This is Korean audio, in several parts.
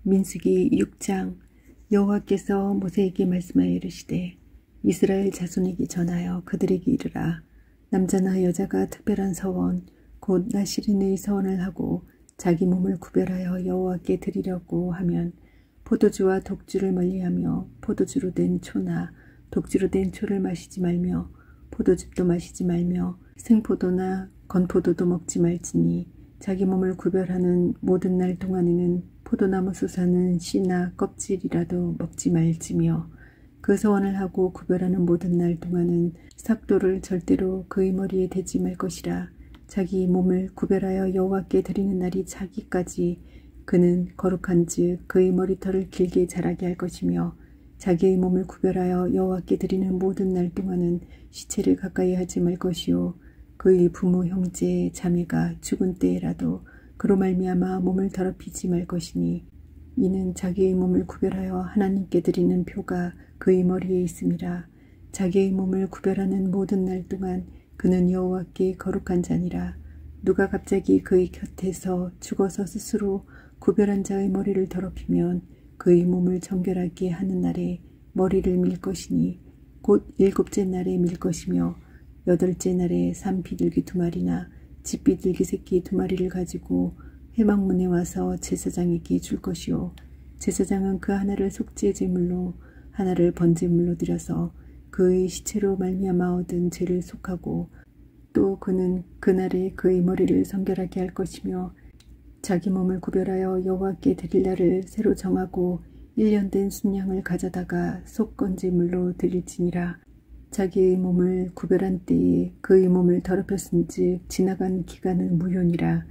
민수기 6장. 여호와께서 모세에게 말씀하여 이르시되 이스라엘 자손에게 전하여 그들에게 이르라. 남자나 여자가 특별한 서원 곧 나시린의 서원을 하고 자기 몸을 구별하여 여호와께 드리려고 하면 포도주와 독주를 멀리하며 포도주로 된 초나 독주로 된 초를 마시지 말며 포도즙도 마시지 말며 생포도나 건포도도 먹지 말지니 자기 몸을 구별하는 모든 날 동안에는 포도나무 솟아는 씨나 껍질이라도 먹지 말지며 그 서원을 하고 구별하는 모든 날 동안은 삭도를 절대로 그의 머리에 대지 말 것이라. 자기 몸을 구별하여 여호와께 드리는 날이 차기까지 그는 거룩한즉 그의 머리털을 길게 자라게 할 것이며 자기의 몸을 구별하여 여호와께 드리는 모든 날 동안은 시체를 가까이 하지 말 것이요 그의 부모 형제 자매가 죽은 때에라도 그로 말미암아 몸을 더럽히지 말 것이니 이는 자기의 몸을 구별하여 하나님께 드리는 표가 그의 머리에 있음이라. 자기의 몸을 구별하는 모든 날 동안 그는 여호와께 거룩한 자니라. 누가 갑자기 그의 곁에서 죽어서 스스로 구별한 자의 머리를 더럽히면 그의 몸을 정결하게 하는 날에 머리를 밀 것이니 곧 7째 날에 밀 것이며 8째 날에 산비둘기 2마리나 집비둘기 새끼 2마리를 가지고 회막문에 와서 제사장에게 줄 것이요 제사장은 그 하나를 속죄 제물로 하나를 번제물로 드려서 그의 시체로 말미암아 얻은 죄를 속하고 또 그는 그날에 그의 머리를 성결하게 할 것이며 자기 몸을 구별하여 여호와께 드릴 날을 새로 정하고 1년 된 순양을 가져다가 속건제물로 드릴지니라. 자기의 몸을 구별한 때에 그의 몸을 더럽혔은즉 지나간 기간은 무효니라.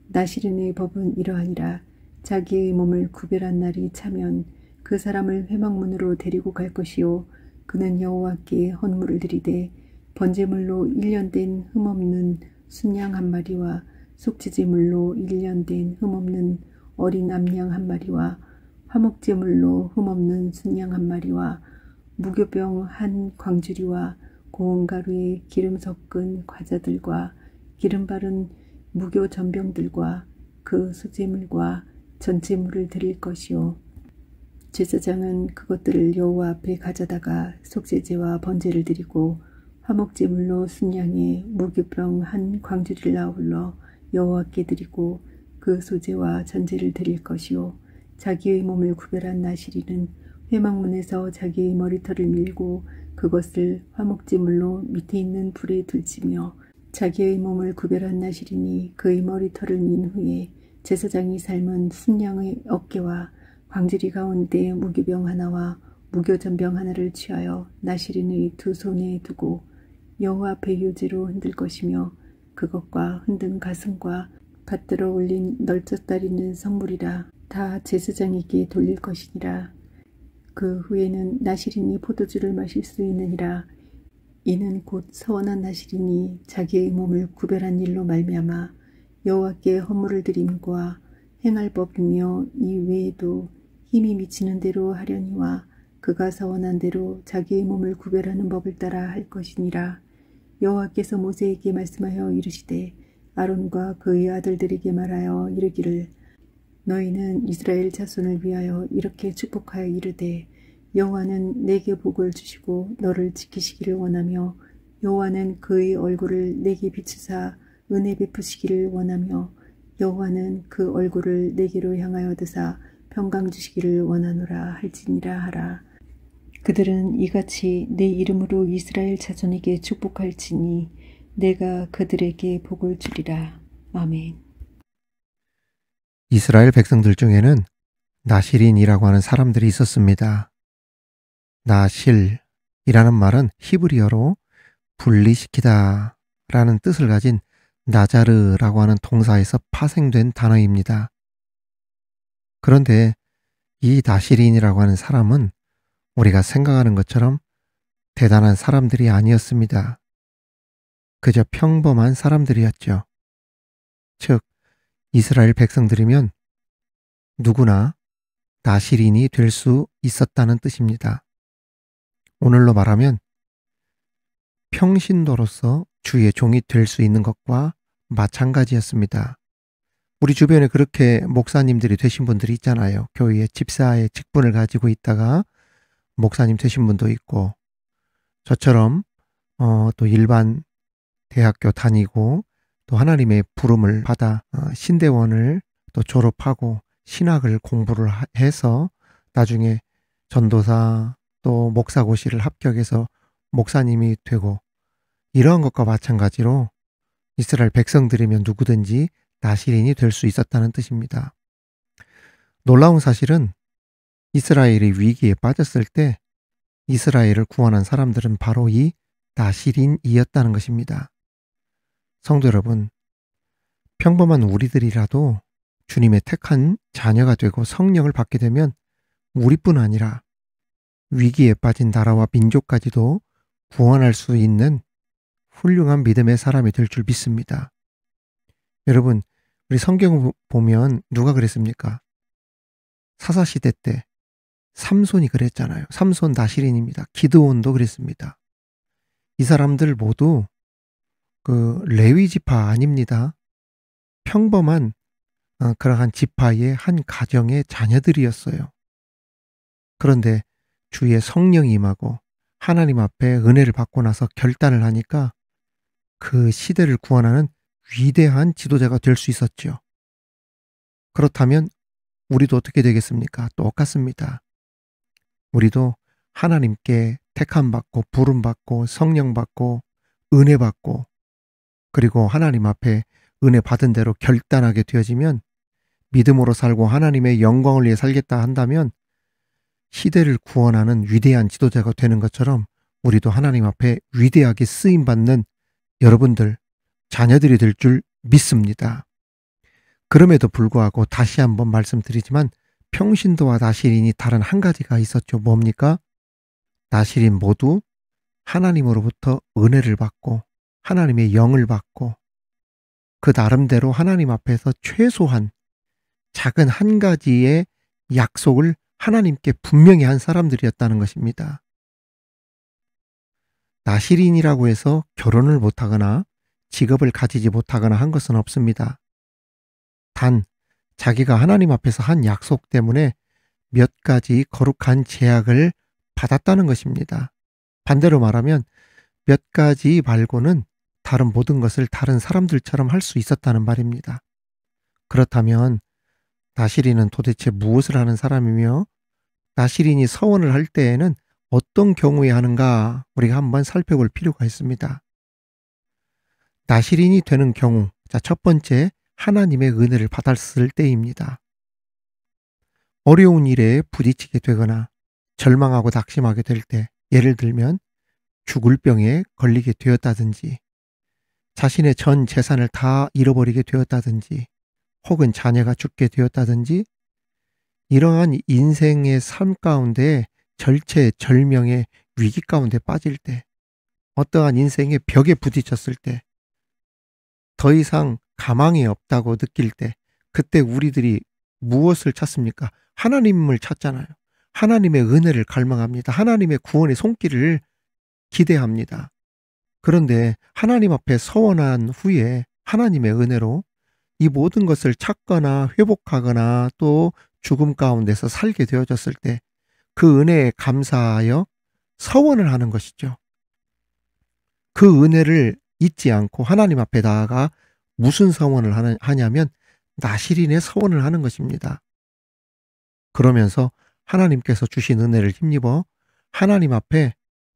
나시린의 법은 이러하니라. 자기의 몸을 구별한 날이 차면 그 사람을 회막문으로 데리고 갈 것이요 그는 여호와께 헌물을 드리되 번제물로 1년 된 흠없는 순양 1마리와 속죄제물로 1년 된 흠없는 어린 암양 1마리와 화목제물로 흠없는 순양 1마리와 무교병 1광주리와 고운 가루에 기름 섞은 과자들과 기름 바른 무교 전병들과 그 수제물과 전제물을 드릴 것이요 제사장은 그것들을 여호와 앞에 가져다가 속죄제와 번제를 드리고 화목제물로 순양의 무교병 1광주리를 아울러 여호와께 드리고 그 소제와 전제를 드릴 것이요 자기의 몸을 구별한 나시린은 회막문에서 자기의 머리털을 밀고 그것을 화목제물로 밑에 있는 불에 둘지며 자기의 몸을 구별한 나시린이 그의 머리털을 민 후에 제사장이 삶은 순양의 어깨와 광주리 가운데 무교병 하나와 무교전병 하나를 취하여 나시린의 2 손에 두고 여호와 앞에 요제로 흔들 것이며 그것과 흔든 가슴과 받들어 올린 널쩍다리는 성물이라 다 제사장에게 돌릴 것이니라. 그 후에는 나시린이 포도주를 마실 수 있느니라. 이는 곧 서원한 나시린이 자기의 몸을 구별한 일로 말미암아 여호와께 헌물을 드림과 행할 법이며 이 외에도 힘이 미치는 대로 하려니와 그가 서원한 대로 자기의 몸을 구별하는 법을 따라 할 것이니라. 여호와께서 모세에게 말씀하여 이르시되 아론과 그의 아들들에게 말하여 이르기를 너희는 이스라엘 자손을 위하여 이렇게 축복하여 이르되 여호와는 내게 복을 주시고 너를 지키시기를 원하며 여호와는 그의 얼굴을 내게 비추사 은혜 베푸시기를 원하며 여호와는 그 얼굴을 내게로 향하여 드사 평강 주시기를 원하노라 할지니라 하라. 그들은 이같이 내 이름으로 이스라엘 자손에게 축복할지니 내가 그들에게 복을 주리라. 아멘. 이스라엘 백성들 중에는 나시린이라고 하는 사람들이 있었습니다. 나실이라는 말은 히브리어로 분리시키다 라는 뜻을 가진 나자르라고 하는 동사에서 파생된 단어입니다. 그런데 이 나시린이라고 하는 사람은 우리가 생각하는 것처럼 대단한 사람들이 아니었습니다. 그저 평범한 사람들이었죠. 즉 이스라엘 백성들이면 누구나 나시린이 될 수 있었다는 뜻입니다. 오늘로 말하면 평신도로서 주의 종이 될 수 있는 것과 마찬가지였습니다. 우리 주변에 그렇게 목사님들이 되신 분들이 있잖아요. 교회의 집사의 직분을 가지고 있다가 목사님 되신 분도 있고, 저처럼 또 일반 대학교 다니고 또 하나님의 부름을 받아 신대원을 또 졸업하고 신학을 공부를 해서 나중에 전도사 또 목사고시를 합격해서 목사님이 되고, 이러한 것과 마찬가지로 이스라엘 백성들이면 누구든지 나시린이 될 수 있었다는 뜻입니다. 놀라운 사실은 이스라엘이 위기에 빠졌을 때 이스라엘을 구원한 사람들은 바로 이 나시린이었다는 것입니다. 성도 여러분, 평범한 우리들이라도 주님의 택한 자녀가 되고 성령을 받게 되면 우리뿐 아니라 위기에 빠진 나라와 민족까지도 구원할 수 있는 훌륭한 믿음의 사람이 될 줄 믿습니다. 여러분, 우리 성경을 보면 누가 그랬습니까? 사사시대 때 삼손이 그랬잖아요. 삼손 나시린입니다. 기드온도 그랬습니다. 이 사람들 모두 그 레위 지파 아닙니다. 평범한 그러한 지파의 한 가정의 자녀들이었어요. 그런데 주의 성령이 임하고 하나님 앞에 은혜를 받고 나서 결단을 하니까 그 시대를 구원하는 위대한 지도자가 될 수 있었죠. 그렇다면 우리도 어떻게 되겠습니까? 똑같습니다. 우리도 하나님께 택함받고 부름받고 성령받고 은혜받고 그리고 하나님 앞에 은혜 받은 대로 결단하게 되어지면, 믿음으로 살고 하나님의 영광을 위해 살겠다 한다면 시대를 구원하는 위대한 지도자가 되는 것처럼 우리도 하나님 앞에 위대하게 쓰임받는 여러분들, 자녀들이 될 줄 믿습니다. 그럼에도 불구하고 다시 한번 말씀드리지만 평신도와 나시린이 다른 한 가지가 있었죠. 뭡니까? 나시린 모두 하나님으로부터 은혜를 받고 하나님의 영을 받고 그 나름대로 하나님 앞에서 최소한 작은 한 가지의 약속을 하나님께 분명히 한 사람들이었다는 것입니다. 나시린이라고 해서 결혼을 못하거나 직업을 가지지 못하거나 한 것은 없습니다. 단 자기가 하나님 앞에서 한 약속 때문에 몇 가지 거룩한 제약을 받았다는 것입니다. 반대로 말하면 몇 가지 말고는 다른 모든 것을 다른 사람들처럼 할 수 있었다는 말입니다. 그렇다면 나시린은 도대체 무엇을 하는 사람이며 나시린이 서원을 할 때에는 어떤 경우에 하는가 우리가 한번 살펴볼 필요가 있습니다. 나시린이 되는 경우, 첫 번째, 하나님의 은혜를 받았을 때입니다. 어려운 일에 부딪히게 되거나 절망하고 낙심하게 될 때, 예를 들면 죽을 병에 걸리게 되었다든지 자신의 전 재산을 다 잃어버리게 되었다든지 혹은 자녀가 죽게 되었다든지, 이러한 인생의 삶 가운데 절체절명의 위기 가운데 빠질 때, 어떠한 인생의 벽에 부딪혔을 때, 더 이상 가망이 없다고 느낄 때, 그때 우리들이 무엇을 찾습니까? 하나님을 찾잖아요. 하나님의 은혜를 갈망합니다. 하나님의 구원의 손길을 기대합니다. 그런데 하나님 앞에 서원한 후에 하나님의 은혜로 이 모든 것을 찾거나 회복하거나 또 죽음 가운데서 살게 되어졌을 때 그 은혜에 감사하여 서원을 하는 것이죠. 그 은혜를 잊지 않고 하나님 앞에 나아가 무슨 서원을 하냐면 나시린의 서원을 하는 것입니다. 그러면서 하나님께서 주신 은혜를 힘입어 하나님 앞에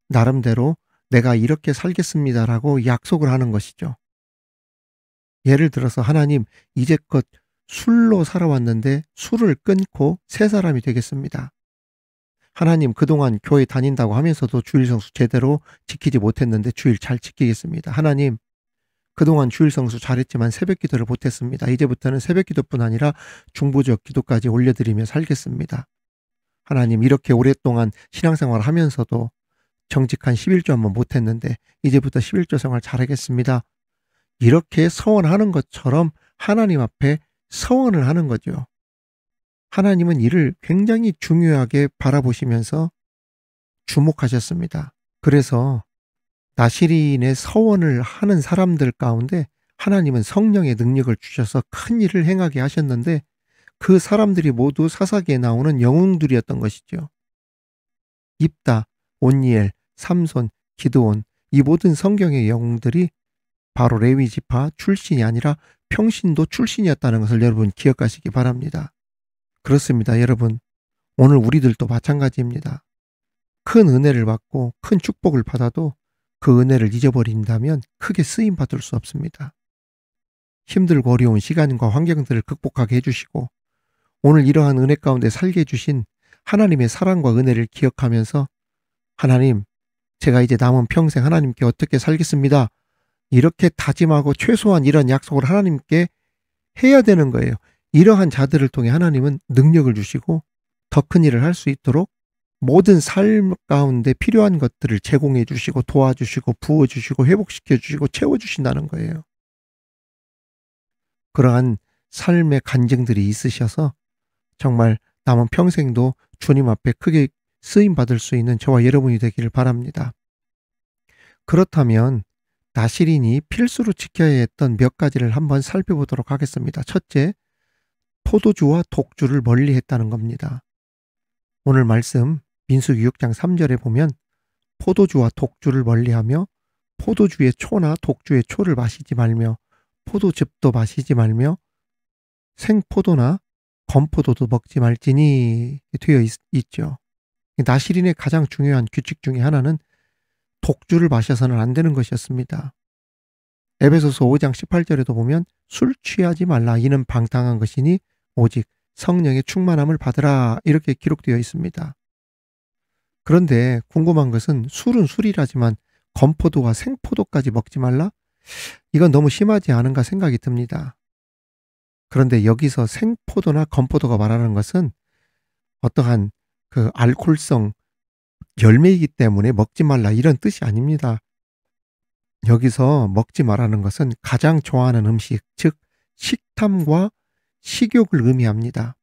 나름대로 내가 이렇게 살겠습니다라고 약속을 하는 것이죠. 예를 들어서 하나님, 이제껏 술로 살아왔는데 술을 끊고 새 사람이 되겠습니다. 하나님, 그동안 교회 다닌다고 하면서도 주일 성수 제대로 지키지 못했는데 주일 잘 지키겠습니다. 하나님, 그동안 주일 성수 잘했지만 새벽 기도를 못했습니다. 이제부터는 새벽 기도뿐 아니라 중보적 기도까지 올려드리며 살겠습니다. 하나님, 이렇게 오랫동안 신앙생활을 하면서도 정직한 11조 한번 못했는데 이제부터 11조 생활 잘하겠습니다. 이렇게 서원하는 것처럼 하나님 앞에 서원을 하는 거죠. 하나님은 이를 굉장히 중요하게 바라보시면서 주목하셨습니다. 그래서 나시린의 서원을 하는 사람들 가운데 하나님은 성령의 능력을 주셔서 큰 일을 행하게 하셨는데 그 사람들이 모두 사사기에 나오는 영웅들이었던 것이죠. 입다, 온니엘, 삼손, 기드온 이 모든 성경의 영웅들이 바로 레위 지파 출신이 아니라 평신도 출신이었다는 것을 여러분 기억하시기 바랍니다. 그렇습니다, 여러분. 오늘 우리들도 마찬가지입니다. 큰 은혜를 받고 큰 축복을 받아도 그 은혜를 잊어버린다면 크게 쓰임받을 수 없습니다. 힘들고 어려운 시간과 환경들을 극복하게 해주시고 오늘 이러한 은혜 가운데 살게 해주신 하나님의 사랑과 은혜를 기억하면서 하나님, 제가 이제 남은 평생 하나님께 어떻게 살겠습니다. 이렇게 다짐하고 최소한 이런 약속을 하나님께 해야 되는 거예요. 이러한 자들을 통해 하나님은 능력을 주시고 더 큰 일을 할 수 있도록 모든 삶 가운데 필요한 것들을 제공해 주시고 도와주시고 부어주시고 회복시켜 주시고 채워주신다는 거예요. 그러한 삶의 간증들이 있으셔서 정말 남은 평생도 주님 앞에 크게 쓰임받을 수 있는 저와 여러분이 되기를 바랍니다. 그렇다면 나실인이 필수로 지켜야 했던 몇 가지를 한번 살펴보도록 하겠습니다. 첫째, 포도주와 독주를 멀리 했다는 겁니다. 오늘 말씀 민수기 6장 3절에 보면 포도주와 독주를 멀리하며 포도주의 초나 독주의 초를 마시지 말며 포도즙도 마시지 말며 생포도나 건포도도 먹지 말지니 되어 있죠. 나실인의 가장 중요한 규칙 중에 하나는 독주를 마셔서는 안 되는 것이었습니다. 에베소서 5장 18절에도 보면 술 취하지 말라 이는 방탕한 것이니 오직 성령의 충만함을 받으라 이렇게 기록되어 있습니다. 그런데 궁금한 것은 술은 술이라지만 건포도와 생포도까지 먹지 말라? 이건 너무 심하지 않은가 생각이 듭니다. 그런데 여기서 생포도나 건포도가 말하는 것은 어떠한 그 알코올성 열매이기 때문에 먹지 말라 이런 뜻이 아닙니다. 여기서 먹지 말라는 것은 가장 좋아하는 음식, 즉 식탐과 식욕을 의미합니다.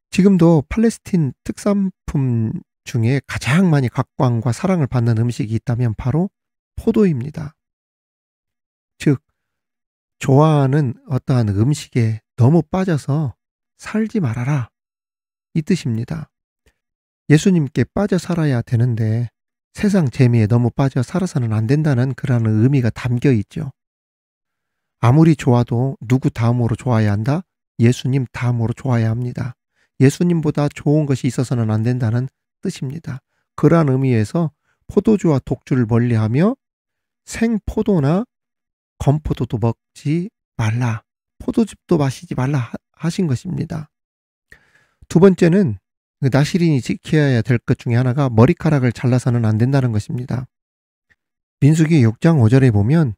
지금도 팔레스틴 특산품 중에 가장 많이 각광과 사랑을 받는 음식이 있다면 바로 포도입니다. 즉 좋아하는 어떠한 음식에 너무 빠져서 살지 말아라 이 뜻입니다. 예수님께 빠져 살아야 되는데 세상 재미에 너무 빠져 살아서는 안 된다는 그런 의미가 담겨 있죠. 아무리 좋아도 누구 다음으로 좋아야 한다? 예수님 다음으로 좋아야 합니다. 예수님보다 좋은 것이 있어서는 안 된다는 뜻입니다. 그러한 의미에서 포도주와 독주를 멀리하며 생포도나 건포도도 먹지 말라, 포도즙도 마시지 말라 하신 것입니다. 두 번째는 나실인이 지켜야 될 것 중에 하나가 머리카락을 잘라서는 안 된다는 것입니다. 민수기 6장 5절에 보면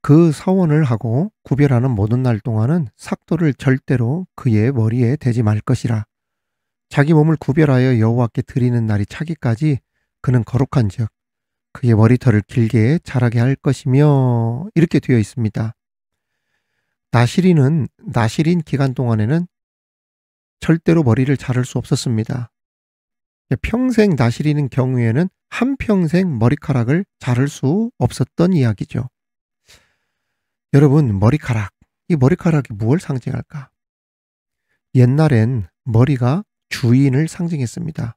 그 서원을 하고 구별하는 모든 날 동안은 삭도를 절대로 그의 머리에 대지 말 것이라. 자기 몸을 구별하여 여호와께 드리는 날이 차기까지 그는 거룩한즉 그의 머리털을 길게 자라게 할 것이며 이렇게 되어 있습니다. 나실인 기간 동안에는 절대로 머리를 자를 수 없었습니다. 평생 나실인인 경우에는 한평생 머리카락을 자를 수 없었던 이야기죠. 여러분, 이 머리카락이 무엇을 상징할까? 옛날엔 머리가 주인을 상징했습니다.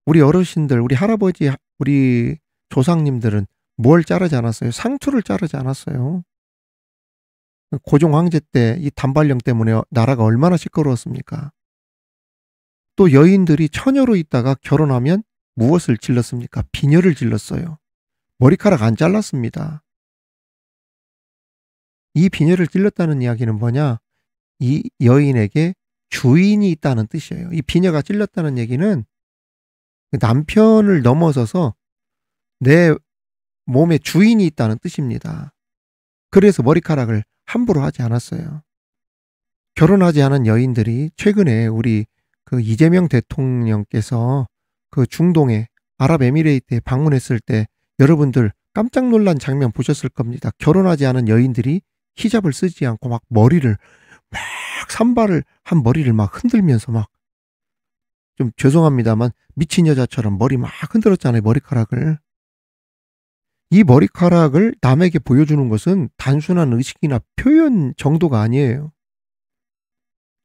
우리 어르신들, 우리 할아버지, 우리 조상님들은 뭘 자르지 않았어요? 상투를 자르지 않았어요. 고종 황제 때 이 단발령 때문에 나라가 얼마나 시끄러웠습니까? 또 여인들이 처녀로 있다가 결혼하면 무엇을 질렀습니까? 비녀를 질렀어요. 머리카락 안 잘랐습니다. 이 비녀를 찔렀다는 이야기는 뭐냐? 이 여인에게 주인이 있다는 뜻이에요. 이 비녀가 찔렀다는 얘기는 남편을 넘어서서 내 몸에 주인이 있다는 뜻입니다. 그래서 머리카락을 함부로 하지 않았어요. 결혼하지 않은 여인들이 최근에 우리 그 이재명 대통령께서 그 중동의 아랍에미레이트에 방문했을 때 여러분들 깜짝 놀란 장면 보셨을 겁니다. 결혼하지 않은 여인들이 히잡을 쓰지 않고 막 머리를 막 산발을 한 머리를 막 흔들면서 막 좀 죄송합니다만 미친 여자처럼 머리 막 흔들었잖아요. 머리카락을. 이 머리카락을 남에게 보여주는 것은 단순한 의식이나 표현 정도가 아니에요.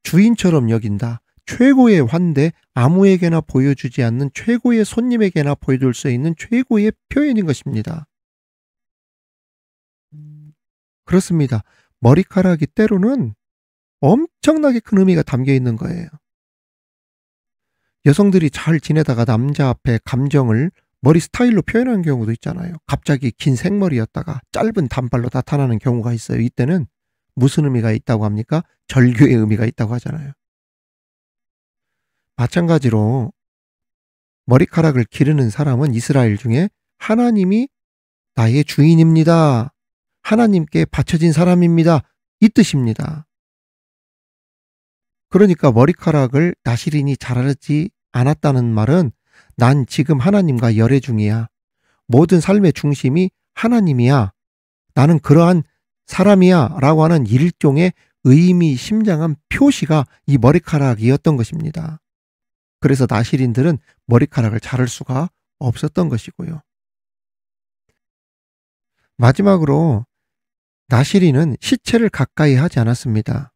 주인처럼 여긴다. 최고의 환대, 아무에게나 보여주지 않는 최고의 손님에게나 보여줄 수 있는 최고의 표현인 것입니다. 그렇습니다. 머리카락이 때로는 엄청나게 큰 의미가 담겨 있는 거예요. 여성들이 잘 지내다가 남자 앞에 감정을 머리 스타일로 표현하는 경우도 있잖아요. 갑자기 긴 생머리였다가 짧은 단발로 나타나는 경우가 있어요. 이때는 무슨 의미가 있다고 합니까? 절규의 의미가 있다고 하잖아요. 마찬가지로 머리카락을 기르는 사람은 이스라엘 중에 하나님이 나의 주인입니다. 하나님께 바쳐진 사람입니다. 이 뜻입니다. 그러니까 머리카락을 나시린이 자라지 않았다는 말은 난 지금 하나님과 열애 중이야. 모든 삶의 중심이 하나님이야. 나는 그러한 사람이야 라고 하는 일종의 의미심장한 표시가 이 머리카락이었던 것입니다. 그래서 나시린들은 머리카락을 자를 수가 없었던 것이고요. 마지막으로 나시린은 시체를 가까이 하지 않았습니다.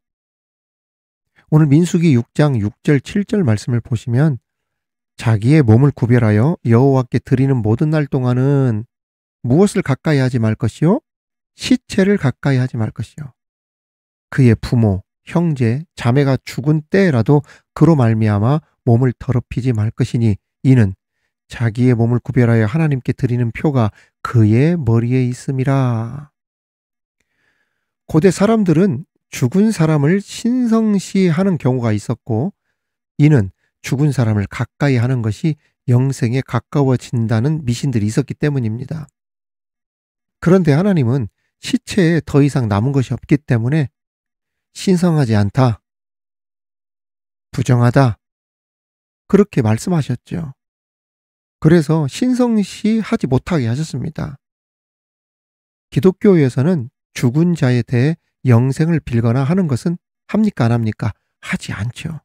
오늘 민수기 6장 6절 7절 말씀을 보시면 자기의 몸을 구별하여 여호와께 드리는 모든 날 동안은 무엇을 가까이 하지 말 것이요? 시체를 가까이 하지 말 것이요. 그의 부모, 형제, 자매가 죽은 때라도 그로 말미암아 몸을 더럽히지 말 것이니 이는 자기의 몸을 구별하여 하나님께 드리는 표가 그의 머리에 있음이라. 고대 사람들은 죽은 사람을 신성시하는 경우가 있었고 이는 죽은 사람을 가까이 하는 것이 영생에 가까워진다는 미신들이 있었기 때문입니다. 그런데 하나님은 시체에 더 이상 남은 것이 없기 때문에 신성하지 않다, 부정하다 그렇게 말씀하셨죠. 그래서 신성시하지 못하게 하셨습니다. 기독교에서는 죽은 자에 대해 영생을 빌거나 하는 것은 합니까 안 합니까? 하지 않죠.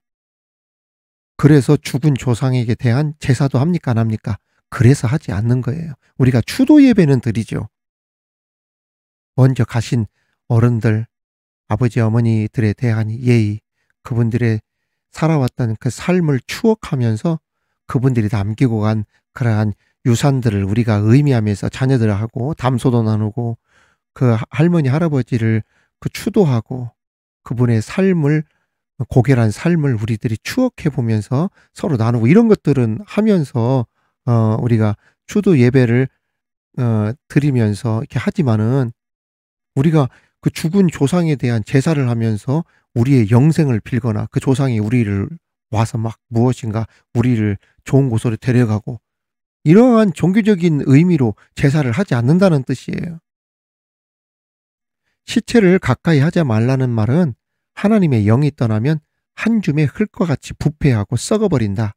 그래서 죽은 조상에게 대한 제사도 합니까 안 합니까? 그래서 하지 않는 거예요. 우리가 추도 예배는 드리죠. 먼저 가신 어른들, 아버지 어머니들에 대한 예의, 그분들의 살아왔던 그 삶을 추억하면서 그분들이 남기고 간 그러한 유산들을 우리가 의미하면서 자녀들하고 담소도 나누고 그 할머니 할아버지를 그 추도하고 그분의 삶을 고결한 삶을 우리들이 추억해 보면서 서로 나누고 이런 것들은 하면서 우리가 추도 예배를 드리면서 이렇게 하지만은 우리가 그 죽은 조상에 대한 제사를 하면서 우리의 영생을 빌거나 그 조상이 우리를 와서 막 무엇인가 우리를 좋은 곳으로 데려가고 이러한 종교적인 의미로 제사를 하지 않는다는 뜻이에요. 시체를 가까이 하지 말라는 말은 하나님의 영이 떠나면 한 줌의 흙과 같이 부패하고 썩어버린다.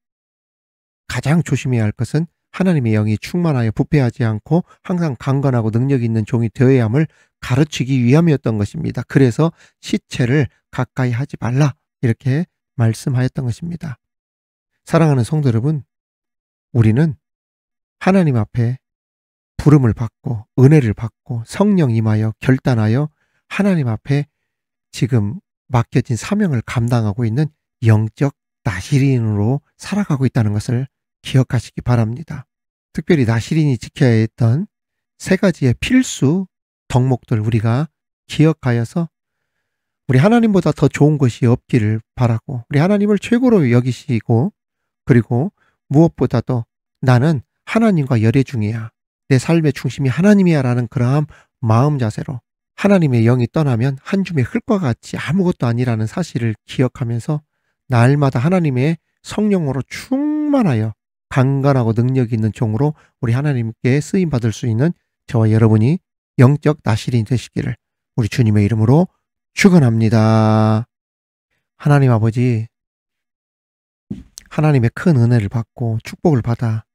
가장 조심해야 할 것은 하나님의 영이 충만하여 부패하지 않고 항상 강건하고 능력 있는 종이 되어야 함을 가르치기 위함이었던 것입니다. 그래서 시체를 가까이 하지 말라 이렇게 말씀하였던 것입니다. 사랑하는 성도 여러분, 우리는 하나님 앞에 부름을 받고 은혜를 받고 성령 임하여 결단하여 하나님 앞에 지금 맡겨진 사명을 감당하고 있는 영적 나시린으로 살아가고 있다는 것을 기억하시기 바랍니다. 특별히 나시린이 지켜야 했던 세 가지의 필수 덕목들 우리가 기억하여서 우리 하나님보다 더 좋은 것이 없기를 바라고 우리 하나님을 최고로 여기시고 그리고 무엇보다도 나는 하나님과 열애 중이야. 내 삶의 중심이 하나님이야 라는 그러한 마음 자세로 하나님의 영이 떠나면 한 줌의 흙과 같이 아무것도 아니라는 사실을 기억하면서 날마다 하나님의 성령으로 충만하여 강건하고 능력 있는 종으로 우리 하나님께 쓰임받을 수 있는 저와 여러분이 영적 나시린이 되시기를 우리 주님의 이름으로 축원합니다. 하나님 아버지, 하나님의 큰 은혜를 받고 축복을 받아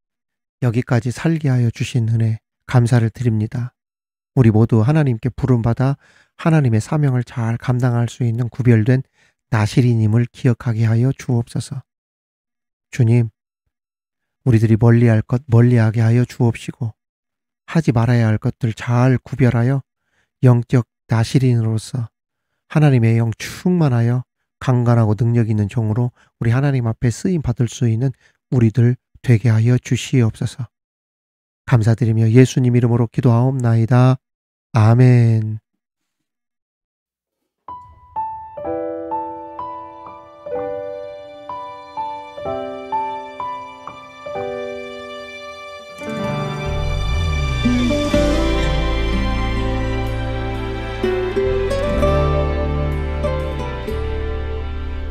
여기까지 살게 하여 주신 은혜 감사를 드립니다. 우리 모두 하나님께 부름받아 하나님의 사명을 잘 감당할 수 있는 구별된 나시린임을 기억하게 하여 주옵소서. 주님, 우리들이 멀리할 것 멀리하게 하여 주옵시고 하지 말아야 할 것들 잘 구별하여 영적 나시린으로서 하나님의 영 충만하여 강건하고 능력 있는 종으로 우리 하나님 앞에 쓰임 받을 수 있는 우리들 되게 하여 주시옵소서. 감사드리며 예수님 이름으로 기도하옵나이다. 아멘.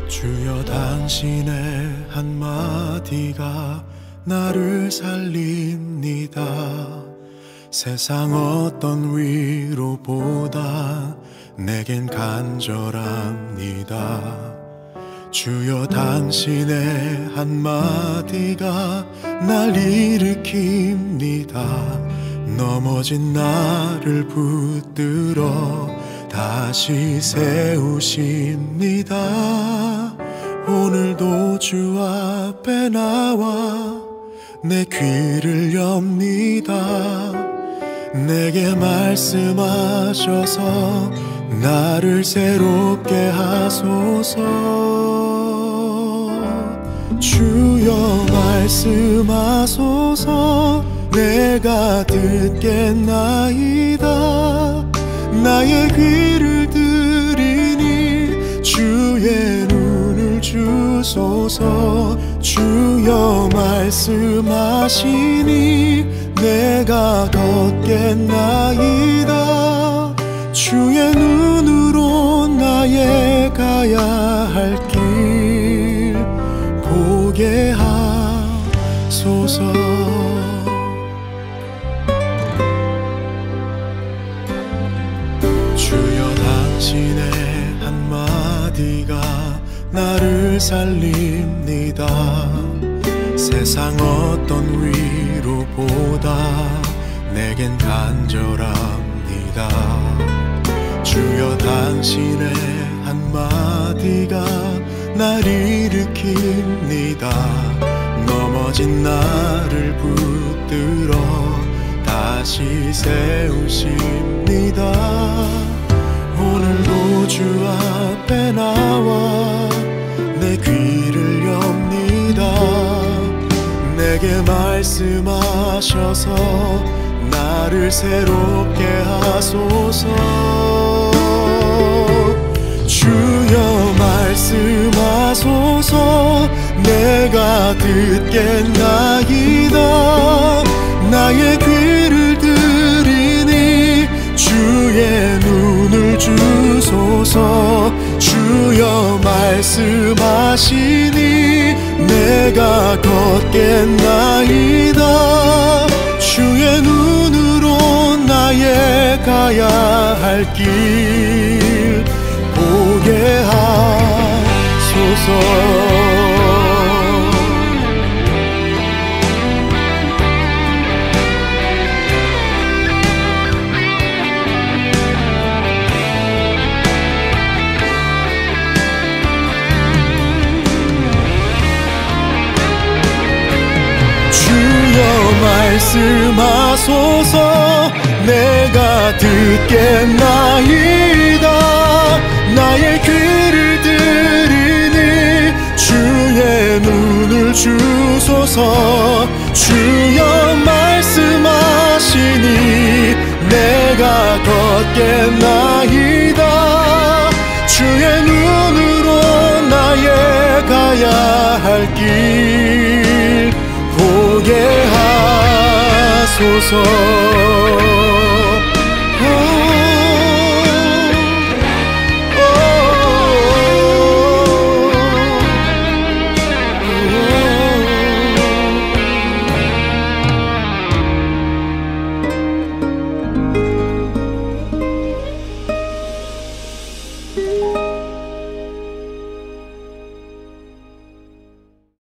주여 당신의 한마디가 나를 살립니다. 세상 어떤 위로보다 내겐 간절합니다. 주여 당신의 한마디가 날 일으킵니다. 넘어진 나를 붙들어 다시 세우십니다. 오늘도 주 앞에 나와 내 귀를 엽니다. 내게 말씀하셔서 나를 새롭게 하소서. 주여 말씀하소서. 내가 듣겠나이다. 나의 귀를 들이니 주의 눈을 주소서. 주여 말씀하시니 내가 걷겠나이다. 주의 눈으로 나의 가야 할 길 보게 하소서. 주여 당신의 한마디가 나를 살립니다. 세상 어떤 위로보다 내겐 간절합니다. 주여 당신의 한마디가 날 일으킵니다. 넘어진 나를 붙들어 다시 세우십니다. 오늘도 주 앞에 나와 내 귀를 엽니다. 내게 말씀하셔서 나를 새롭게 하소서. 주여 말씀하소서. 내가 듣겠나이다. 나의 귀를 들이니 주의 눈을 주소서. 주여 말씀하시니 내가 걷겠나이다. 주의 눈으로 나의 가야 할 길 보게 하소서. 말씀하소서. 내가 듣겠나이다. 나의 귀를 들이니 주의 눈을 주소서. 주여 말씀하시니 내가 걷겠나이다. 주의 눈으로 나의 가야 할 길 보게 하소서.